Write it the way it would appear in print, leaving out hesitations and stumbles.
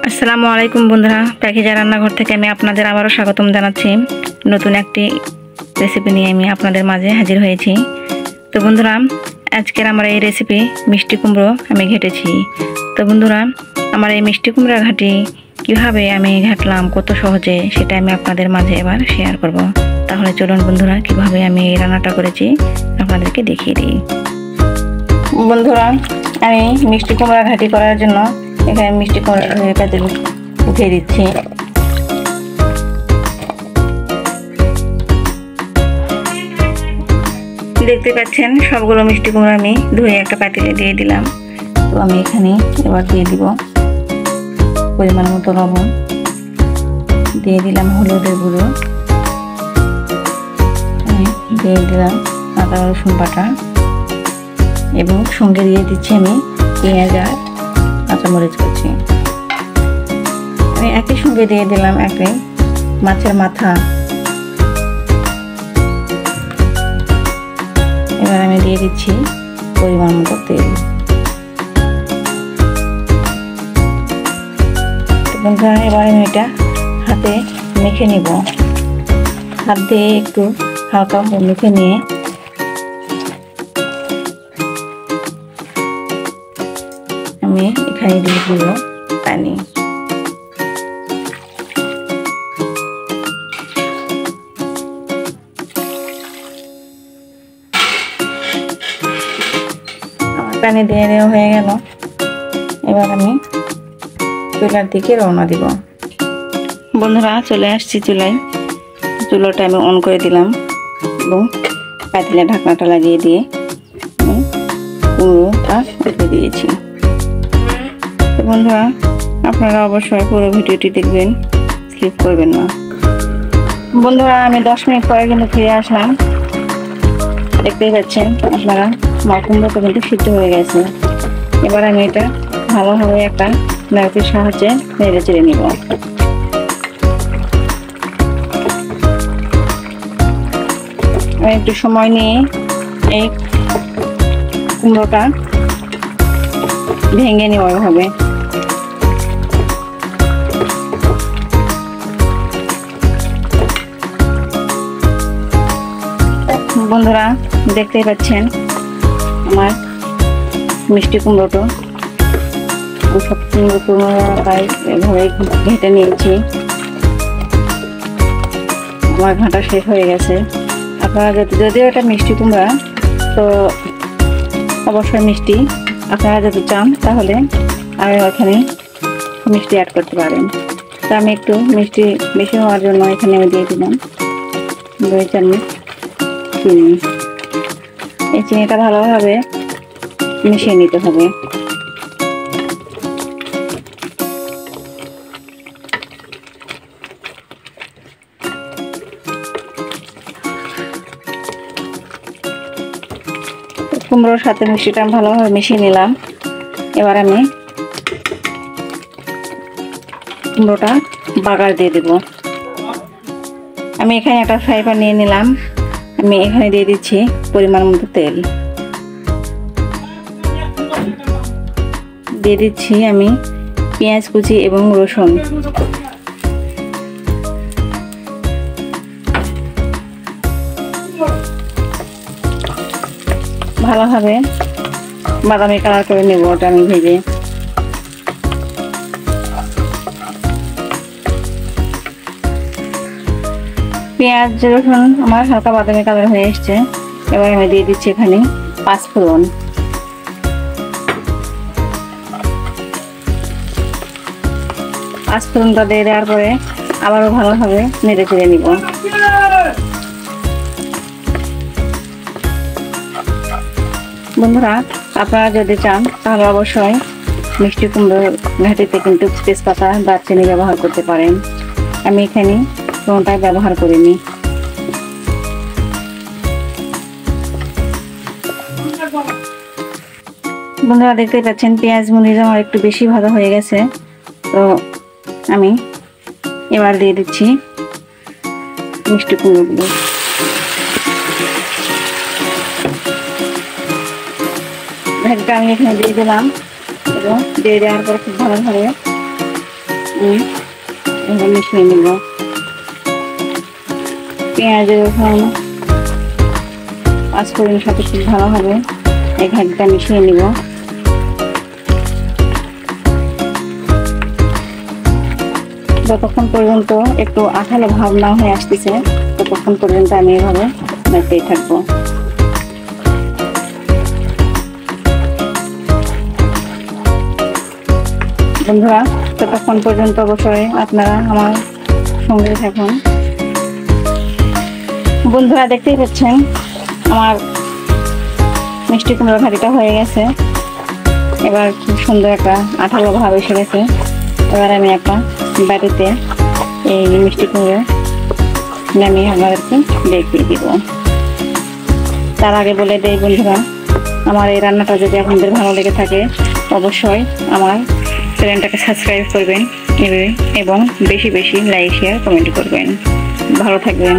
আসসালামু আলাইকুম বন্ধুরা, পাখিজা রান্নাঘর থেকে আমি আপনাদের আবারও স্বাগতম জানাচ্ছি। নতুন একটি রেসিপি নিয়ে আমি আপনাদের মাঝে হাজির হয়েছি। তো বন্ধুরা, আজকের আমার এই রেসিপি মিষ্টি কুমড়ো আমি ঘেটেছি। তো বন্ধুরা, আমার এই মিষ্টি কুমড়া ঘাটি কীভাবে আমি ঘাটলাম কত সহজে, সেটা আমি আপনাদের মাঝে এবার শেয়ার করব। তাহলে চলুন বন্ধুরা, কীভাবে আমি এই রান্নাটা করেছি আপনাদেরকে দেখিয়ে দিই। বন্ধুরা, আমি মিষ্টি কুমড়া ঘাটি করার জন্য এখানে মিষ্টি কুমড়া পাতিল উঠিয়ে দিচ্ছি। দেখতে পাচ্ছেন সবগুলো মিষ্টি কুমড়া আমি ধুয়ে একটা পাতিলে দিয়ে দিলাম। তো আমি এখানে এবার দিয়ে দিব পরিমাণ মতো লবণ, দিয়ে দিলাম হলুদের গুঁড়ো, দিয়ে দিলাম আদা রসুন বাটা এবং সঙ্গে দিয়ে দিচ্ছি আমি পেঁয়াজ আর কাঁচামরিচ কুচি। আমি একই সঙ্গে দিয়ে দিলাম একটি মাছের মাথা। এবার আমি দিয়ে দিচ্ছি পরিমাণ মতো তেল। বন্ধুরা, এবার আমি এটা হাতে মেখে নিব। হাত দিয়ে একটু হালকা মেখে নিয়ে আমি এখানে দিয়ে দিব পানি। পানি দিয়ে দেওয়া হয়ে গেল। এবার আমি চুলার দিকে রওনা দিব। বন্ধুরা, চলে আসছি চুলায়। চুলাটা আমি অন করে দিলাম এবং পাতিলে ঢাকনাটা লাগিয়ে দিয়ে আমি কুমড়োটা উঠিয়ে দিয়েছি। তো বন্ধুরা, আপনারা অবশ্যই পুরো ভিডিওটি দেখবেন, স্কিপ করবেন না। বন্ধুরা, আমি 10 মিনিট পরে কিন্তু ফিরে আসলাম। দেখতেই পাচ্ছেন আপনারা, আমার কুমড়োটা কিন্তু সিদ্ধ হয়ে গেছে। এবার আমি এটা ভালোভাবে একটা নাড়ির সাহায্যে নেড়ে চেড়ে নিব। আমি একটু সময় নিয়ে এই কুমড়োটা ভেঙে নিব এভাবে। বন্ধুরা, দেখতেই পাচ্ছেন আমার মিষ্টি কুমড়োটা সব কুমড়োটাই এভাবে ঘেঁটে নিয়েছি। আমার ঘাঁটা শেষ হয়ে গেছে। আপনারা যদিও এটা মিষ্টি কুমড়া, তো অবশ্যই মিষ্টি আপনারা যদি চান তাহলে আমি ওখানে মিষ্টি অ্যাড করতে পারেন। তো আমি একটু মিষ্টি বেশি হওয়ার জন্য এখানে আমি দিয়ে দিলাম 2 চামচ চিনি। এই চিনিটা ভালোভাবে মিশিয়ে নিতে হবে। কুমড়োর সাথে মিষ্টিটা ভালোভাবে মিশিয়ে নিলাম। এবার আমি কুমড়োটা বাগার দিয়ে দেব। আমি এখানে একটা ফ্রাই প্যান নিয়ে নিলাম। আমি এখানে দিয়ে দিচ্ছি পরিমাণ মতো তেল, দিয়ে দিচ্ছি আমি পেঁয়াজ কুচি এবং রসুন। ভালোভাবে বাদামি কালার করে নেব ওটা আমি ভেজে। পেঁয়াজ রসুন আমার হালকা বাদামি কালার হয়ে এসছে। এবার আমি দিয়ে দিচ্ছি এখানে 5 ফোড়ন। পাঁচফোড়নটা দিয়ে দেওয়ার পরে আবারও ভালোভাবে নেড়ে চেড়ে নিব। বন্ধুরা, আপনারা যদি চান তাহলে অবশ্যই মিষ্টি কুমড়ো ঘাটিতে কিন্তু তেজপাতা দারচিনি ব্যবহার করতে পারেন। আমি এখানে কোনোটাই ব্যবহার করিনি। বন্ধুরা, দেখতেই পাচ্ছেন পেঁয়াজ মরিচ আমার একটু বেশি ভাজা হয়ে গেছে। তো আমি এবার দিয়ে দিচ্ছি মিষ্টি কুমড়োগুলো। ভাতটা আমি এখানে দিয়ে দিলাম এবং দিয়ে দেওয়ার পর খুব ভালোভাবে এবার মিশিয়ে নিব। পেঁয়াজ রসুন পাঁচফোড়নের সাথে খুব ভালোভাবে এই ঘাটিটা মিশিয়ে নিব। যতক্ষণ পর্যন্ত একটু আঠালো ভাব না হয়ে আসতেছে ততক্ষণ পর্যন্ত আমি এভাবে নাড়তেই থাকবো। বন্ধুরা ততক্ষণ পর্যন্ত অবশ্যই আপনারা আমার সঙ্গে থাকুন। বন্ধুরা দেখতেই পাচ্ছেন আমার মিষ্টি কুমড়োর ঘাটিটা হয়ে গেছে। এবার খুব সুন্দর একটা আঠালো ভাব এসে গেছে। এবার আমি একটা বাটিতে এই মিষ্টি কুমড়ো নামিয়ে আপনাদেরকে দেখিয়ে দিব। তার আগে বলে দেই বন্ধুরা, আমার এই রান্নাটা যদি আপনাদের ভালো লেগে থাকে অবশ্যই আমার চ্যানেলটাকে সাবস্ক্রাইব করবেন এবং বেশি বেশি লাইক শেয়ার কমেন্ট করবেন। ভালো থাকবেন।